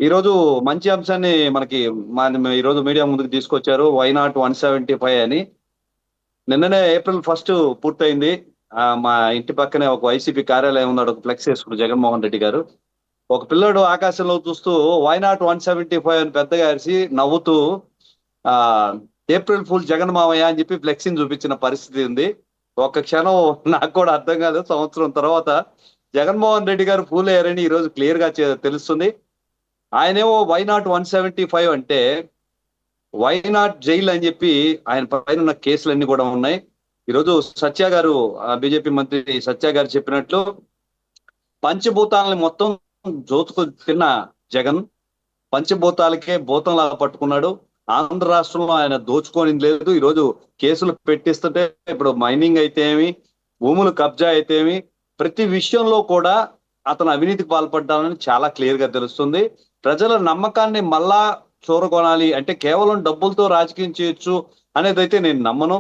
ఈరోజు మంచి అంశాన్ని మనకి ఈరోజు మీడియా ముందుకు తీసుకొచ్చారు. వైనాట్ 175 అని. నిన్ననే ఏప్రిల్ 1 పూర్తయింది. మా ఇంటి పక్కనే ఒక వైసీపీ కార్యాలయం ఉన్నాడు. ఒక ఫ్లెక్స్ వేసుకున్నాడు జగన్మోహన్ రెడ్డి గారు. ఒక పిల్లోడు ఆకాశంలో చూస్తూ వైనాట్ 175 అని పెద్దగా అరిసి నవ్వుతూ ఆహ్, ఏప్రిల్ ఫూల్ జగన్ మావయ్య అని చెప్పి ఫ్లెక్సీని చూపించిన పరిస్థితి ఉంది. ఒక్క క్షణం నాకు కూడా అర్థం కాలేదు. సంవత్సరం తర్వాత జగన్మోహన్ రెడ్డి గారు ఫూల్ అయ్యారని ఈరోజు క్లియర్‌గా తెలుస్తుంది. ఆయనేమో వైనాట్ 175 అంటే వైనాట్ జైల్ అని చెప్పి ఆయన పైన ఉన్న కేసులన్నీ కూడా ఉన్నాయి. ఈరోజు సత్య గారు బీజేపీ మంత్రి సత్య గారు చెప్పినట్లు పంచభూతాలని మొత్తం జోతుకు తిన్న జగన్ పంచభూతాలకే భూతంలా పట్టుకున్నాడు. ఆంధ్ర రాష్ట్రంలో ఆయన దోచుకోనిది లేదు. ఈరోజు కేసులు పెట్టిస్తుంటే ఇప్పుడు మైనింగ్ అయితేమి, భూములు కబ్జా అయితేమి, ప్రతి విషయంలో కూడా అతను అవినీతికి పాల్పడ్డానని చాలా క్లియర్ గా తెలుస్తుంది. ప్రజల నమ్మకాన్ని మళ్ళా చూరగొనాలి అంటే కేవలం డబ్బులతో రాజకీయం చేయొచ్చు అనేదైతే నేను నమ్మను.